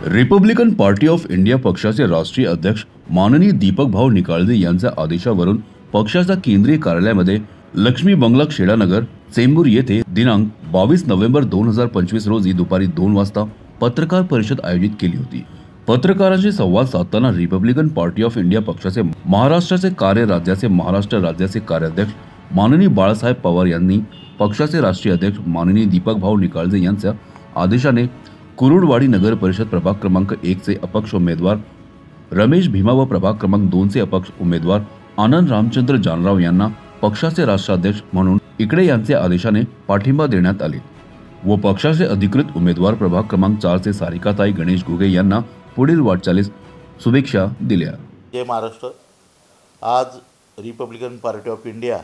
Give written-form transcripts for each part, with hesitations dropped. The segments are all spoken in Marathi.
रिपब्लिकन पार्टी ऑफ इंडिया पक्षाचे राष्ट्रीय अध्यक्ष माननीय दीपक भाऊ निकाळजे यांच्या आदेशावरून पक्षाच्या केंद्रीय कार्यालयामध्ये लक्ष्मी बंगला खेडानगर चेंबूर येथे दिनांक 22 नोव्हेंबर 2025 रोजी दुपारी 2 वाजता पत्रकार परिषद आयोजित केली होती। पत्रकारांशी संवाद साधताना रिपब्लिकन पार्टी ऑफ इंडिया पक्षाचे महाराष्ट्राचे राज्याचे महाराष्ट्र राज्याचे कार्याध्यक्ष माननीय बाळासाहेब पवार यांनी पक्षाचे राष्ट्रीय अध्यक्ष माननीय दीपक भाऊ निकाळजे यांच्या आदेशाने कुरुडवाडी नगर परिषद प्रभाग क्रमांक 1 चे अपक्ष उमेदवार रमेश भीमा व प्रभाग क्रमांक 2 चे अपक्ष उमेदवार आनंद रामचंद्र जानराव यांना पक्षाचे राष्ट्राध्यक्ष म्हणून इकडे यांचे आदेशाने पाठिंबा देण्यात आले व पक्षाचे अधिकृत उमेदवार प्रभाग क्रमांक 4 चे सारिकाताई गणेश घुगे यांना पुढील वाटचालीस शुभेच्छा दिल्या। जय महाराष्ट्र। आज रिपब्लिकन पार्टी ऑफ इंडिया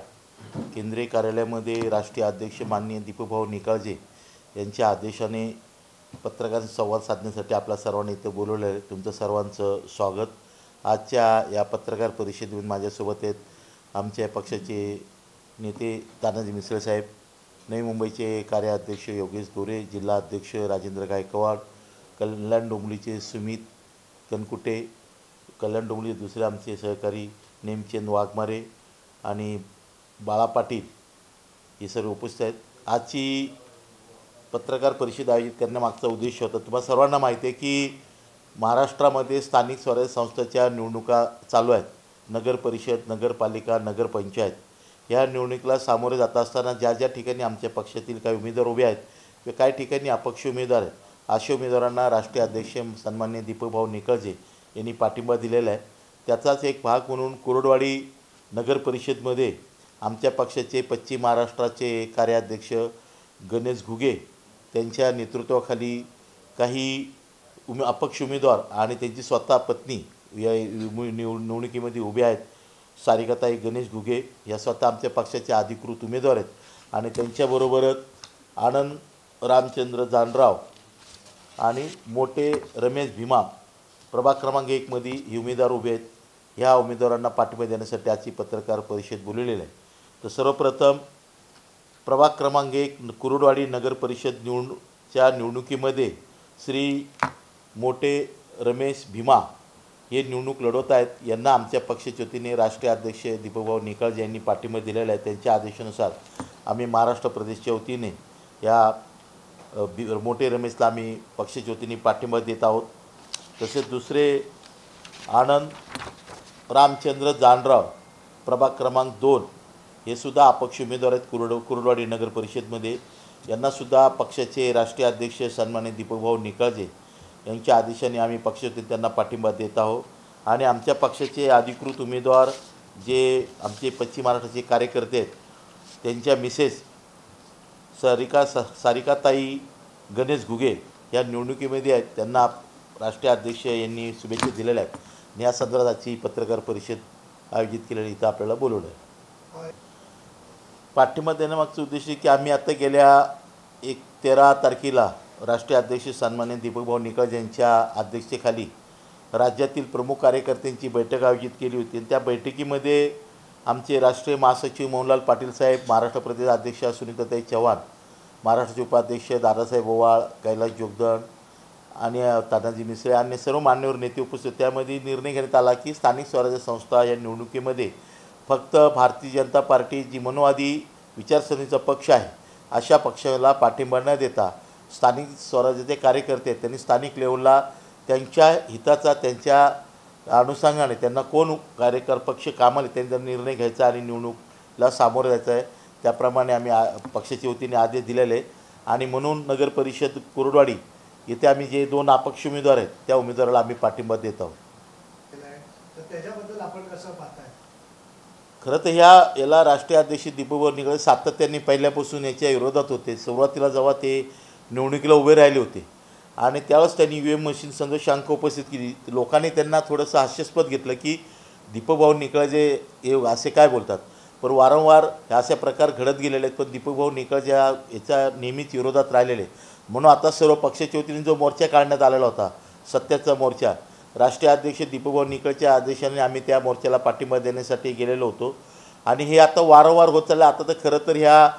केंद्रीय कार्यालयामध्ये राष्ट्रीय अध्यक्ष माननीय दीपक भाऊ निकाळजे यांच्या आदेशाने पत्रकारांशी संवाद साधण्यासाठी आपल्या सर्वांनी इथे बोलवले आहे। तुमचं सर्वांचं स्वागत। आजच्या या पत्रकार परिषदेमध्ये माझ्यासोबत आहेत आमच्या पक्षाचे नेते तानाजी मिसळे साहेब, नवी मुंबईचे कार्याध्यक्ष योगेश गोरे, जिल्हा अध्यक्ष राजेंद्र गायकवाड, कल्याण डोंबिवलीचे सुमित कनकुटे, कल्याण डोंबिवली दुसरे आमचे सहकारी नेमचंद वाघमारे आणि बाळा पाटील हे सर्व उपस्थित आहेत। आजची पत्रकार परिषद आयोजित करण्यामागचा उद्देश होता, तुम्हाला सर्वांना माहिती आहे की महाराष्ट्रामध्ये स्थानिक स्वराज्य संस्थांच्या निवडणुका चालू आहेत। नगर परिषद, नगरपालिका, नगरपंचायत या निवडणुकीला सामोरे जात असताना ज्या ज्या ठिकाणी आमच्या पक्षातील काही उमेदवार उभे आहेत व काही ठिकाणी अपक्ष उमेदवार आहेत, अशा उमेदवारांना राष्ट्रीय अध्यक्ष सन्माननीय दीपक भाऊ निकाळजे यांनी पाठिंबा दिलेला आहे। त्याचाच एक भाग म्हणून कुरुडवाडी नगर परिषदमध्ये आमच्या पक्षाचे पश्चिम महाराष्ट्राचे कार्याध्यक्ष गणेश घुगे त्यांच्या नेतृत्वाखाली काही अपक्ष उमेदवार आणि त्यांची स्वतः पत्नी या निवडणुकीमध्ये उभे आहेत। सारिकाताई गणेश घुगे या स्वतः आमच्या पक्षाचे अधिकृत उमेदवार आहेत आणि त्यांच्याबरोबरच आनंद रामचंद्र जानराव आणि मोठे रमेश भीमा प्रभाग क्रमांक 1 मध्ये हे उमेदवार उभे आहेत। ह्या उमेदवारांना पाठिंबा देण्यासाठी आजची पत्रकार परिषद बोलवलेली आहे। तर सर्वप्रथम प्रभाग क्रमांक 1 कुरुडवाडी नगर परिषद निवडणुकीमध्ये श्री मोठे रमेश भीमा हे निवडणूक लढवत आहेत। यांना आमच्या पक्षाच्या वतीने राष्ट्रीय अध्यक्ष दीपकभाऊ निकाळजे यांनी पाठिंबा दिलेला आहे। त्यांच्या आदेशानुसार आम्ही महाराष्ट्र प्रदेशच्या वतीने या मोठे रमेशला आम्ही पक्षाच्या वतीने पाठिंबा देत आहोत। तसेच दुसरे आनंद रामचंद्र जानराव प्रभाग क्रमांक 2 हे सुद्धा अपक्ष उमेदवार आहेत कुरुडवाडी नगर परिषदमध्ये। यांनासुद्धा पक्षाचे राष्ट्रीय अध्यक्ष सन्माननीय दीपकभाऊ निकाळजे यांच्या आदेशाने आम्ही पक्षातून त्यांना पाठिंबा देत आहोत। आणि आमच्या पक्षाचे अधिकृत उमेदवार जे आमचे पश्चिम महाराष्ट्राचे कार्यकर्ते आहेत त्यांच्या मिसेस सारिकाताई गणेश घुगे या निवडणुकीमध्ये आहेत, त्यांना राष्ट्रीय अध्यक्ष यांनी शुभेच्छा दिलेल्या आहेत। आणि या संदर्भाची पत्रकार परिषद आयोजित केलेली इथं आपल्याला बोलवलं आहे। पाठिंबा देण्यामागचा उद्देश की आम्ही आता गेल्या 13 तारखेला राष्ट्रीय अध्यक्ष सन्माननीय दीपकभाऊ निकाळजे यांच्या अध्यक्षतेखाली राज्यातील प्रमुख कार्यकर्त्यांची बैठक आयोजित केली होती। त्या बैठकीमध्ये आमचे राष्ट्रीय महासचिव मोहनलाल पाटील साहेब, महाराष्ट्र प्रदेश अध्यक्ष सुनीताताई चव्हाण, महाराष्ट्राचे उपाध्यक्ष दादासाहेब ओवाळ, कैलास जोगदंड आणि तानाजी मिसळे आणि सर्व मान्यवर नेते उपस्थित। त्यामध्ये निर्णय घेण्यात आला की स्थानिक स्वराज्य संस्था या निवडणुकीमध्ये फक्त भारतीय जनता पार्टी जी मनोवादी विचारसरणीचा पक्ष आहे अशा पक्षाला पाठिंबा न देता स्थानिक स्वराज्याचे कार्यकर्ते त्यांनी स्थानिक लेवलला त्यांच्या हिताचा त्यांच्या अनुषंगाने त्यांना कोण पक्ष कामाला त्यांचा निर्णय घ्यायचा आणि निवडणुकीला सामोरं जायचं आहे। त्याप्रमाणे आम्ही पक्षाच्या वतीने आदेश दिलेले आणि म्हणून नगर परिषद कुरुडवाडी येथे आम्ही जे 2 अपक्ष उमेदवार आहेत त्या उमेदवाराला आम्ही पाठिंबा देत आहोत। त्याच्याबद्दल आपण कसं पाहताय? खरं तर याला राष्ट्रीय अध्यक्ष दीपकभाऊ निकाळजे सातत्याने पहिल्यापासून याच्या विरोधात होते। सुरुवातीला जेव्हा ते निवडणुकीला उभे राहिले होते आणि त्यावेळेस त्यांनी EVM मशीन संदर्भात शंका उपस्थित केली, लोकांनी त्यांना थोडंसं हास्यास्पद घेतलं की दीपकभाऊ निकाळजे हे असे काय बोलतात। पण वारंवार असे प्रकार घडत गेलेले आहेत, पण दीपकभाऊ निकाळजे याच्या नेहमीच विरोधात राहिलेले। म्हणून आता सर्व पक्षाच्या वतीने जो मोर्चा काढण्यात आलेला होता सत्याचा मोर्चा, राष्ट्रीय अध्यक्ष दीपकभाऊ निकाळजेच्या आदेशाने आम्ही त्या मोर्चाला पाठिंबा देण्यासाठी गेलेलो होतो। आणि हे आता वारंवार होत चाललं। आता तर खरं तर ह्या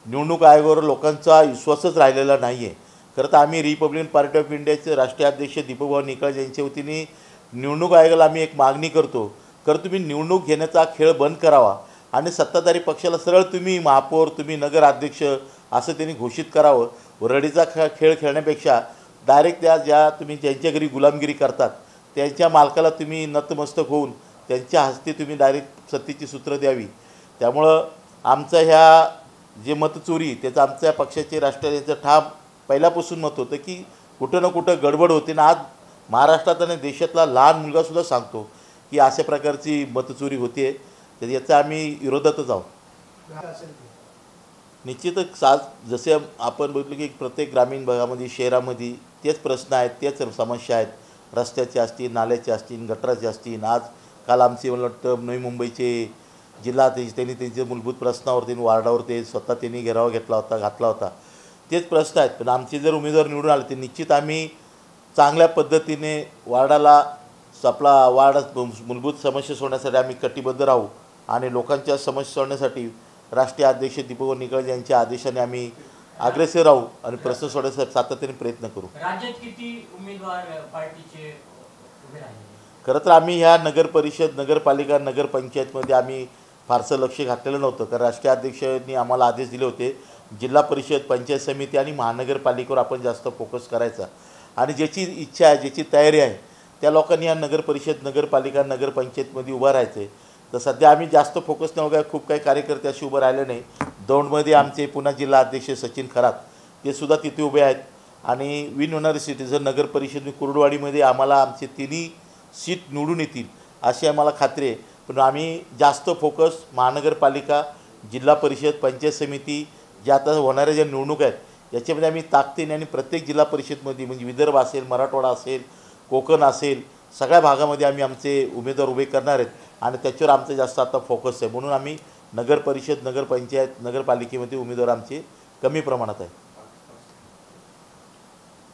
निवडणूक आयोगावर लोकांचा विश्वासच राहिलेला नाही आहे। खरं तर आम्ही रिपब्लिकन पार्टी ऑफ इंडियाचे राष्ट्रीय अध्यक्ष दीपकभाऊ निकाळजे यांच्या वतीने निवडणूक आयोगाला आम्ही एक मागणी करतो, तुम्ही निवडणूक घेण्याचा खेळ बंद करावा आणि सत्ताधारी पक्षाला सरळ तुम्ही महापौर, तुम्ही नगराध्यक्ष असं त्यांनी घोषित करावं। रडीचा खेळ खेळण्यापेक्षा डायरेक्ट ज्या तुम्ही ज्यांच्या घरी गुलामगिरी करतात त्यांच्या मालकाला तुम्ही नतमस्तक होऊन त्यांच्या हस्ते तुम्ही डायरेक्ट सत्तेची सूत्र द्यावी। त्यामुळं आमचं ह्या जे मतचोरी त्याचं आमच्या पक्षाचे राष्ट्रवादीचं ठाम पहिल्यापासून मत होतं की कुठं ना कुठं गडबड होते ना। आज महाराष्ट्रात आणि देशातला लहान मुलगासुद्धा सांगतो की अशा प्रकारची मतचोरी होते, तर याचा आम्ही विरोधातच आहोत। असेल ते. निश्चितच जसे आपण बघितलं की प्रत्येक ग्रामीण भागामध्ये शहरामध्ये तेच प्रश्न आहेत, तेच समस्या आहेत, रस्त्याचे असतील, नाल्याचे असतील, गटाराचे असतील। आज काल आमचे मला वाटतं नवी मुंबईचे जिल्हा त्यांनी त्यांच्या मूलभूत प्रश्नावर त्यांनी वार्डावर ते स्वतः त्यांनी घेरावा घातला होता, तेच प्रश्न आहेत। पण आमचे जर उमेदवार निवडून आले तर निश्चित आम्ही चांगल्या पद्धतीने वार्डाला आपला वार्ड मूलभूत समस्या सोडण्यासाठी आम्ही कटिबद्ध राहू आणि लोकांच्या समस्या सोडण्यासाठी राष्ट्रीय अध्यक्ष दीपकभाऊ निकाळजे यांच्या आदेशाने आम्ही अग्रेसर राहू आणि प्रश्न सोडण्यासाठी सातत्याने प्रयत्न करू। राज्यात किती उमेदवार पार्टीचे उभे राहिले? खरं तर आम्ही ह्या नगर परिषद, नगरपालिका, नगरपंचायतमध्ये आम्ही फारसं लक्ष घातलेलं नव्हतं, कारण राष्ट्रीय अध्यक्षांनी आम्हाला आदेश दिले होते जिल्हा परिषद, पंचायत समिती आणि महानगरपालिकेवर आपण जास्त फोकस करायचा आणि ज्याची इच्छा आहे, ज्याची तयारी आहे त्या लोकांनी या नगर परिषद, नगरपालिका, नगरपंचायतमध्ये उभं राहायचं आहे। तर सध्या आम्ही जास्त फोकस न होता, खूप काही कार्यकर्ते असे उभं राहिले नाही। दौंडमध्ये आमचे पुन्हा जिल्हा अध्यक्ष सचिन खरात ते सुद्धा तिथे उभे आहेत आणि विन होणारे सिटीजन नगर परिषद कुर्डवाडीमध्ये आम्हाला आमचे तिन्ही सीट निवडून येतील अशी आम्हाला खात्री आहे। पण आम्ही जास्त फोकस महानगरपालिका, जिल्हा परिषद, पंचायत समिती ज्या आता होणाऱ्या ज्या निवडणूक आहेत याच्यामध्ये आम्ही ताकदीने आणि प्रत्येक जिल्हा परिषदमध्ये म्हणजे विदर्भ असेल, मराठवाडा असेल, कोकण असेल, सगळ्या भागामध्ये आम्ही आमचे उमेदवार उभे करणार आहेत आणि त्याच्यावर आमचं जास्त आता फोकस आहे। म्हणून आम्ही नगर परिषद, नगरपंचायत, नगरपालिकेमध्ये उमेदवार आमचे कमी प्रमाणात आहे।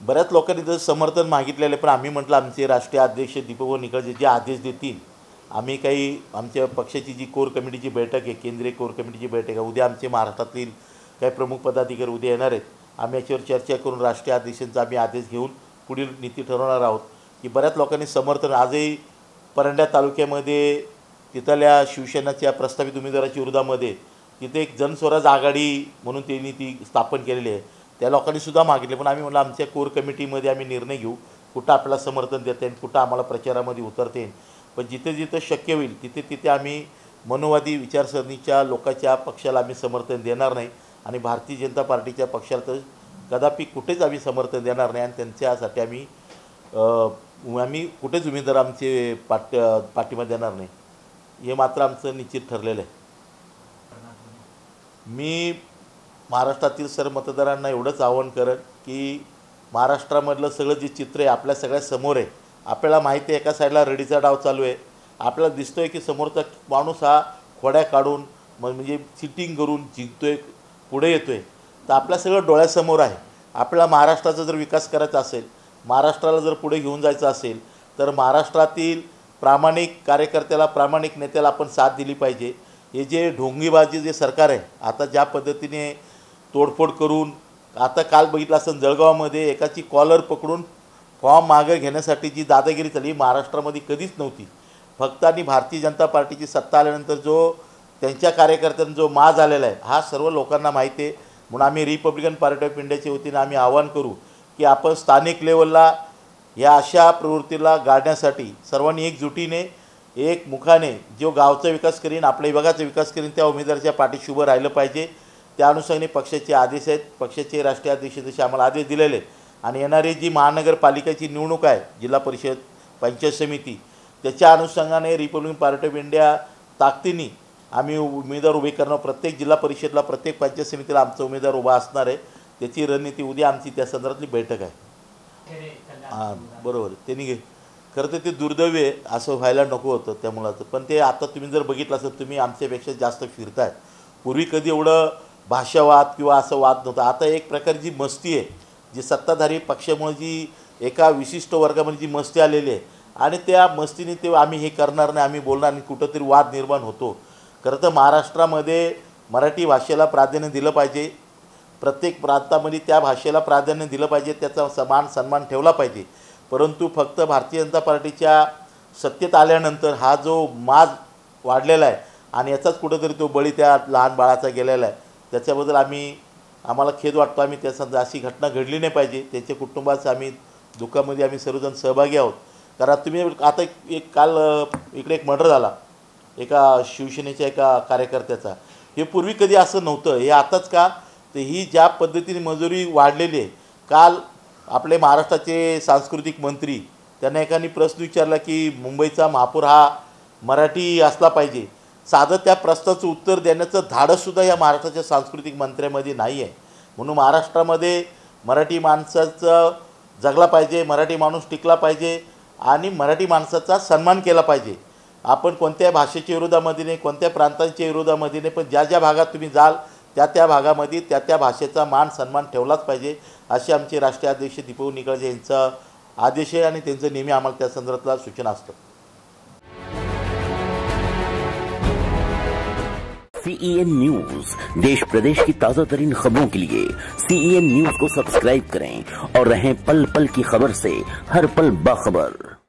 बऱ्याच लोकांनी जर समर्थन मागितलेलं आहे, पण आम्ही म्हटलं आमचे राष्ट्रीय अध्यक्ष दीपकभाऊ निकाळजे जे आदेश देतील, आम्ही काही आमच्या पक्षाची जी कोर कमिटीची बैठक आहे, केंद्रीय कोर कमिटीची बैठक आहे, उद्या आमचे महाराष्ट्रातील काही प्रमुख पदाधिकारी उद्या येणार आहेत, आम्ही याच्यावर चर्चा करून राष्ट्रीय अध्यक्षांचा आम्ही आदेश घेऊन पुढील नीती ठरवणार आहोत। की बऱ्याच लोकांनी समर्थन आजही परंड्या तालुक्यामध्ये तिथल्या शिवसेनेच्या प्रस्तावित उमेदवाराच्या विरोधामध्ये तिथे एक जनस्वराज आघाडी म्हणून त्यांनी ती स्थापन केलेली आहे, त्या लोकांनीसुद्धा मागितले। पण आम्ही म्हटलं आमच्या कोर कमिटीमध्ये आम्ही निर्णय घेऊ कुठं आपल्याला समर्थन देता येईल, कुठं आम्हाला प्रचारामध्ये उतरता येईल। पण जिथे जिथे शक्य होईल तिथे तिथे आम्ही मनोवादी विचारसरणीच्या लोकांच्या पक्षाला आम्ही समर्थन देणार नाही आणि भारतीय जनता पार्टीच्या पक्षाला तर कदापि कुठेच आम्ही समर्थन देणार नाही आणि त्यांच्यासाठी आम्ही कुठेच उमेदवार आमचे पाठिंबा देणार नाही, हे मात्र आमचं निश्चित ठरलेलं आहे। मी महाराष्ट्रातील सर्व मतदारांना एवढंच आवाहन करेन की महाराष्ट्रामधलं सगळं जे चित्र आहे आपल्या सगळ्या समोर आहे। आपल्याला माहिती आहे एका साईडला रडीचा डाव चालू आहे, आपल्याला दिसतोय की समोरचा माणूस हा खोड्या काढून म्हणजे सिटिंग करून जिंकतोय, पुढे येतोय, तर आपल्या सगळं डोळ्यासमोर आहे। आपल्याला महाराष्ट्राचा जर विकास करायचा असेल, महाराष्ट्राला जर पुढे घेऊन जायचं असेल तर महाराष्ट्रातील प्रामाणिक कार्यकर्त्याला, प्रामाणिक नेत्याला आपण साथ दिली पाहिजे। हे जे ढोंगीबाजी जे सरकार आहे आता ज्या पद्धतीने तोडफोड करून, आता काल बघितलं असं जळगावमध्ये एकाची कॉलर पकडून फॉर्म मागे घेण्यासाठी जी दादागिरी झाली महाराष्ट्रामध्ये कधीच नव्हती। फक्त आणि भारतीय जनता पार्टीची सत्ता आल्यानंतर जो त्यांच्या कार्यकर्त्यांचा जो माज आलेला आहे हा सर्व लोकांना माहिती आहे। म्हणून आम्ही रिपब्लिकन पार्टी ऑफ इंडियाच्या वतीने आम्ही आवाहन करू की आपण स्थानिक लेवलला या अशा प्रवृत्तीला गाडण्यासाठी सर्वांनी एकजुटीने, एक मुखाने जो गावचा विकास करीन, आपल्या विभागाचा विकास करीन त्या उमेदवाराच्या पाठीशी उभं राहिलं पाहिजे। त्या अनुषंगाने पक्षाचे आदेश आहेत, पक्षाचे राष्ट्रीय अध्यक्ष जसे आम्हाला आदेश दिलेले आणि येणारी जी महानगरपालिकेची निवडणूक आहे, जिल्हा परिषद, पंचायत समिती, त्याच्या अनुषंगाने रिपब्लिकन पार्टी ऑफ इंडिया ताकदीने आम्ही उमेदवार उभे करणार। प्रत्येक जिल्हा परिषदला, प्रत्येक पंचायत समितीला आमचा उमेदवार उभा असणार आहे। त्याची रणनीती उद्या आमची त्या संदर्भातली बैठक आहे। हां बरोबर, त्यांनी खरं तर ते दुर्दैव आहे, असं व्हायला नको होतं त्या मुलाचं, पण ते आता तुम्ही जर बघितलं असं तुम्ही आमच्यापेक्षा जास्त फिरताय। पूर्वी कधी एवढं भाषावाद किंवा असं वाद नव्हता, आता एक प्रकारची जी मस्ती आहे, जी सत्ताधारी पक्षामुळे जी एका विशिष्ट वर्गामध्ये जी मस्ती आलेली आहे आणि त्या मस्तीने ते आम्ही हे करणार नाही, आम्ही बोलणार आणि कुठंतरी वाद निर्माण होतो। खरं तर महाराष्ट्रामध्ये मराठी भाषेला प्राधान्य दिलं पाहिजे, प्रत्येक प्रांतामध्ये त्या भाषेला प्राधान्य दिलं पाहिजे, त्याचा समान सन्मान ठेवला पाहिजे. परंतु फक्त भारतीय जनता पार्टीच्या सत्तेत आल्यानंतर हा जो माज वाढलेला आहे आणि याचाच कुठंतरी तो बळी त्या लहान बाळाचा गेलेला आहे. त्याच्याबद्दल आम्हाला खेद वाटतो. आम्ही त्या अशी घटना घडली नाही पाहिजे. त्याच्या कुटुंबाचं आम्ही दुःखामध्ये आम्ही सर्वजण सहभागी आहोत. कारण तुम्ही आता एक काल इकडे एक मर्डर झाला एका शिवसेनेच्या एका कार्यकर्त्याचा. हे पूर्वी कधी असं नव्हतं, हे आताच का? तर ही ज्या पद्धतीने मजुरी वाढलेली आहे. काल आपले महाराष्ट्राचे सांस्कृतिक मंत्री त्यांना एकाने प्रश्न विचारला की मुंबईचा महापौर हा मराठी असला पाहिजे. साधं त्या प्रश्नाचं उत्तर देण्याचं धाडससुद्धा या महाराष्ट्राच्या सांस्कृतिक मंत्र्यामध्ये नाही आहे. म्हणून महाराष्ट्रामध्ये मराठी माणसाचं जगला पाहिजे, मराठी माणूस टिकला पाहिजे आणि मराठी माणसाचा सन्मान केला पाहिजे. आपण कोणत्या भाषेच्या विरोधामध्ये नाही, कोणत्या प्रांतांच्या विरोधामध्ये नाही, पण ज्या ज्या भागात तुम्ही जाल त्या भागामध्ये त्या भाषेचा मान सन्मान ठेवलाच पाहिजे, असे आमचे राष्ट्रीय अध्यक्ष दीपक निकाळजे यांचा आदेश आहे आणि त्यांचं नेहमी आम्हाला त्या संदर्भातला सूचना असतं. CEN न्यूज, देश प्रदेश की ताजा तरीन खबरों के लिए CEN न्यूज को सब्सक्राइब करें और रहें पल पल की खबर से हर पल बाखबर.